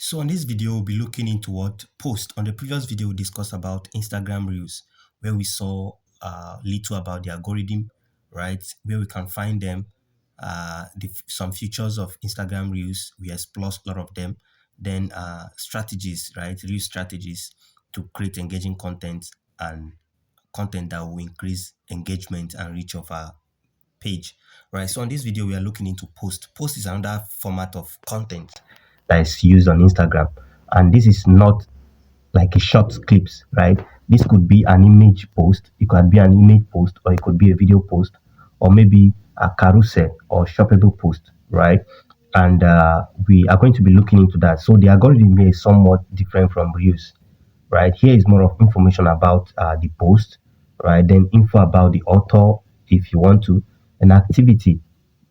So on this video, we'll be looking into what post. On the previous video, we discussed about Instagram Reels, where we saw little about the algorithm, right? Where we can find them, some features of Instagram Reels. We explore a lot of them. Then strategies, right? Reel strategies to create engaging content and content that will increase engagement and reach of our page, right? So on this video, we are looking into post. Post is another format of content that is used on Instagram, and this is not like a short clips, right? This could be an image post, it could be an image post, or it could be a video post, or maybe a carousel or shoppable post, right? And we are going to be looking into that. So the algorithm here is somewhat different from Reels, right? Here is more of information about the post, right? Then info about the author, if you want to, an activity.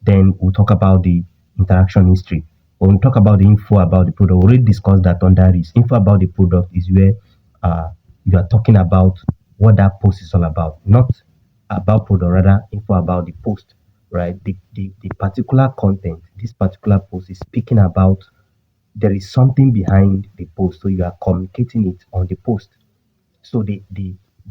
Then we'll talk about the interaction history. When we talk about the info about the product, we already discussed that under this. Info about the product is where you are talking about what that post is all about, not about product, rather info about the post, right? The particular content, this particular post is speaking about there is something behind the post, so you are communicating it on the post. So the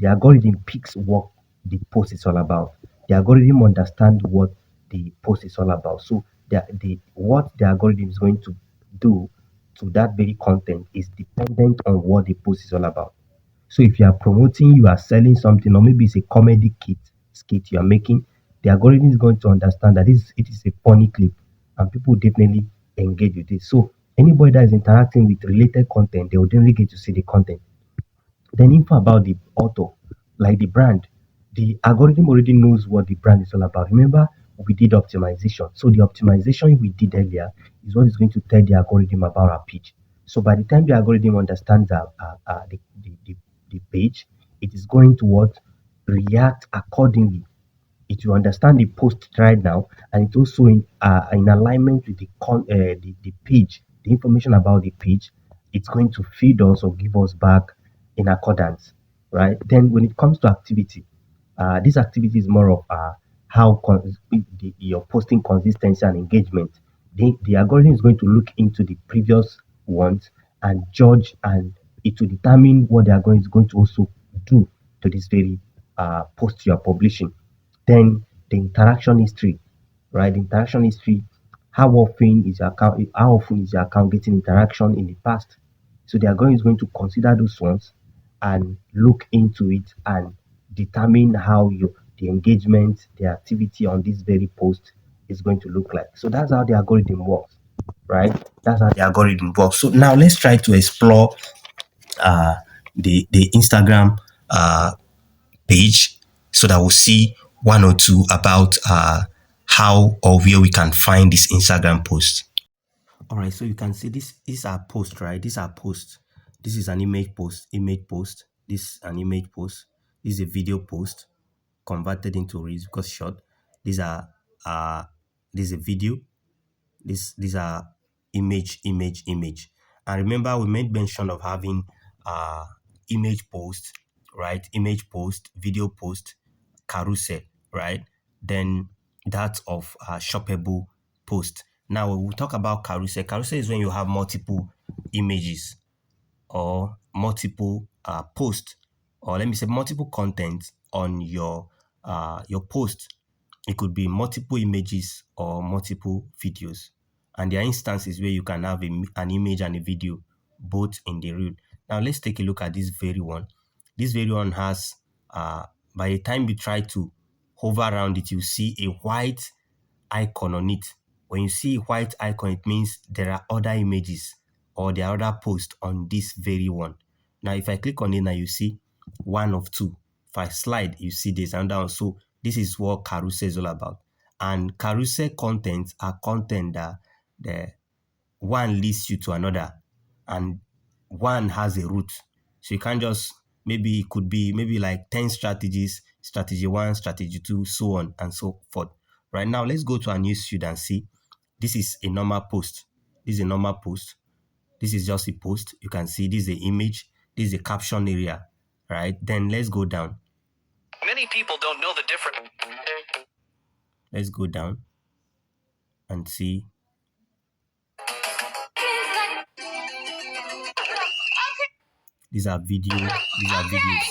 algorithm picks what the post is all about. The algorithm understands what the post is all about. So the what the algorithm is going to do to that very content is dependent on what the post is all about. So if you are promoting, you are selling something, or maybe it's a comedy skit you are making, the algorithm is going to understand that it is a funny clip, and people will definitely engage with it. So anybody that is interacting with related content, they will definitely get to see the content. Then info about the author, like the brand. The algorithm already knows what the brand is all about. Remember, we did optimization. So the optimization we did earlier is what is going to tell the algorithm about our page. So by the time the algorithm understands the page, it is going to what react accordingly. It will understand the post right now, and it's also in alignment with the page, the information about the page. It's going to feed us or give us back in accordance, right? Then when it comes to activity, this activity is more of your posting consistency and engagement. The algorithm is going to look into the previous ones and judge, and it will determine what the algorithm is going to also do to this very post you are publishing. Then the interaction history, right? The interaction history, how often is your account getting interaction in the past? So the algorithm is going to consider those ones and look into it and determine how the engagement, the activity on this very post is going to look like. So that's how the algorithm works, right? That's how the algorithm works. So now let's try to explore uh, the Instagram page so that we'll see one or two about how or where we can find this Instagram post. All right, so you can see this is our post, right? This is our post. This is an image post, This is an image post. This is a video post converted into reels because short. These are uh this is a video. These are image. And remember, we made mention of having uh image post, right? Image post, video post, carousel, right? Then that of shoppable post. Now we'll talk about carousel. Carousel is when you have multiple images or multiple posts, or let me say multiple content on your post. It could be multiple images or multiple videos, and there are instances where you can have an image and a video both in the reel. Now let's take a look at this very one. This very one has by the time you try to hover around it, you see a white icon on it. When you see a white icon, it means there are other images or there are other posts on this very one. Now, if I click on it now, you see one of two. If I slide, you see there's another one. So this is what carousel is all about. And carousel content are content that the one leads you to another, and one has a route. So you can't just, maybe it could be maybe like 10 strategies, strategy one, strategy two, so on and so forth. Right now, let's go to our newsfeed and see. This is a normal post. This is a normal post. This is just a post. You can see this is the image. This is the caption area, right? Then let's go down. Many people don't know the difference. Let's go down and see. These are video. These are videos.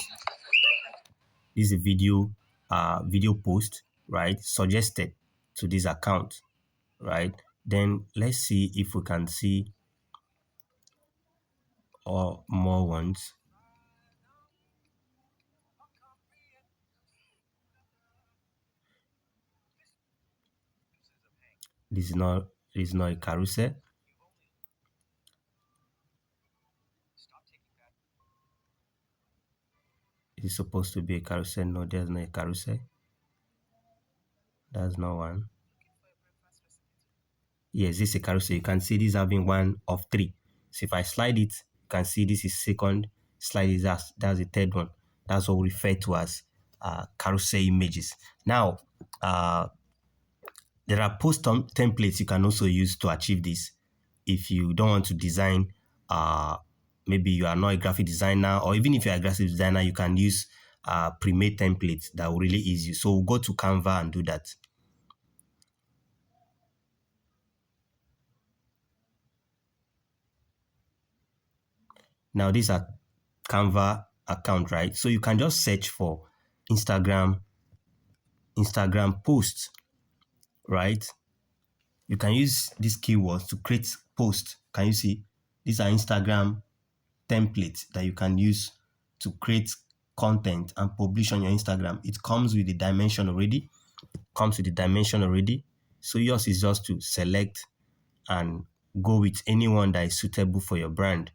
This is a video post, right? Suggested to this account, right? Then let's see if we can see or more ones. This is not a carousel. It's supposed to be a carousel. No, there's no a carousel. That's not one. Yes, this is a carousel. You can see this having one of three. So if I slide it, you can see this is second. Slide is that's the third one. That's what we refer to as carousel images. Now, there are post templates you can also use to achieve this. If you don't want to design, maybe you are not a graphic designer, or even if you're a graphic designer, you can use pre-made templates that will really ease you. So we'll go to Canva and do that. Now, these are Canva account, right? So you can just search for Instagram posts, right? You can use these keywords to create posts. Can you see? These are Instagram templates that you can use to create content and publish on your Instagram. It comes with the dimension already. So yours is just to select and go with anyone that is suitable for your brand,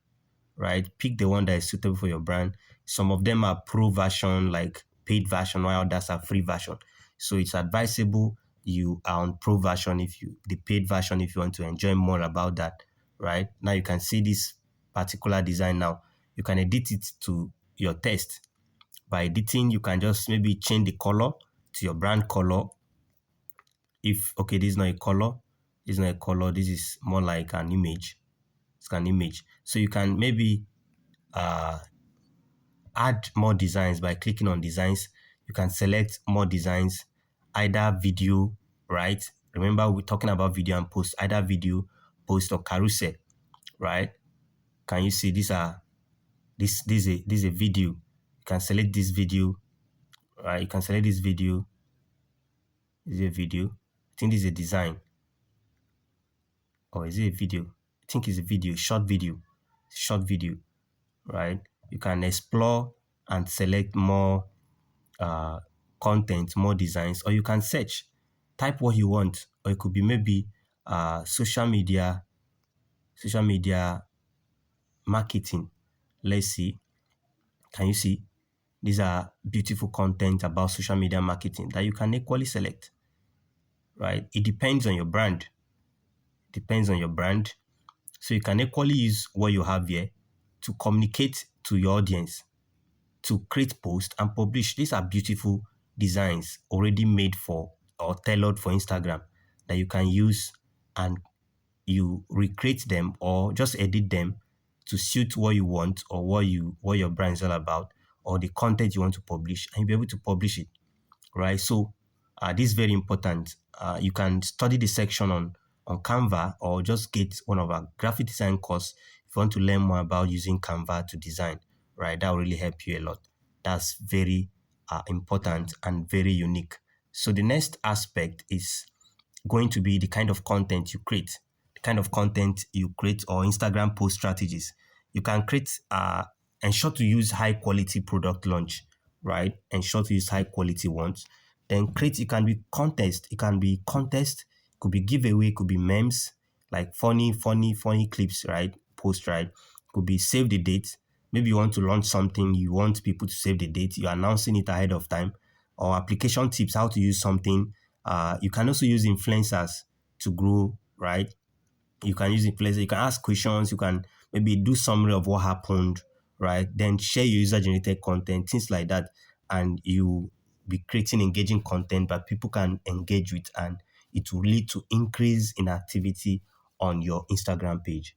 right? Pick the one that is suitable for your brand. Some of them are pro version, like paid version, while others are free version. So it's advisable you are on pro version the paid version if you want to enjoy more about that, right? Now you can see this particular design now. You can edit it to your taste. By editing, you can just maybe change the color to your brand color. If, okay, this is not a color. This is more like an image. It's an image. So you can maybe add more designs by clicking on designs. You can select more designs, either video, right? Remember, we're talking about video and post, either video, post, or carousel, right? Can you see these are this is a video. You can select this video, right? You can select this video. This is a video. I think this is a design. Or is it a video? I think it's a video, short video, right? You can explore and select more content, more designs, or you can search, type what you want, or it could be maybe social media marketing. Let's see. Can you see? These are beautiful content about social media marketing that you can equally select, right? It depends on your brand. So you can equally use what you have here to communicate to your audience, to create posts and publish. These are beautiful designs already made for or tailored for Instagram that you can use, and you recreate them or just edit them to suit what you want or what your brand is all about, or the content you want to publish, and you'll be able to publish it, right? So this is very important. You can study the section on Canva, or just get one of our graphic design course if you want to learn more about using Canva to design, right? That will really help you a lot. That's very important and very unique. So the next aspect is going to be the kind of content you create, or Instagram post strategies. You can create, ensure to use high quality product launch, right? Ensure to use high quality ones. Then create, it can be contest, could be giveaway, could be memes, like funny clips, right? Post, right? Could be save the date. Maybe you want to launch something, you want people to save the date, you're announcing it ahead of time, or application tips, how to use something. You can also use influencers to grow, right? You can use influencers, you can ask questions, you can maybe do summary of what happened, right? Then share your user-generated content, things like that, and you be creating engaging content that people can engage with, and it will lead to increase in activity on your Instagram page.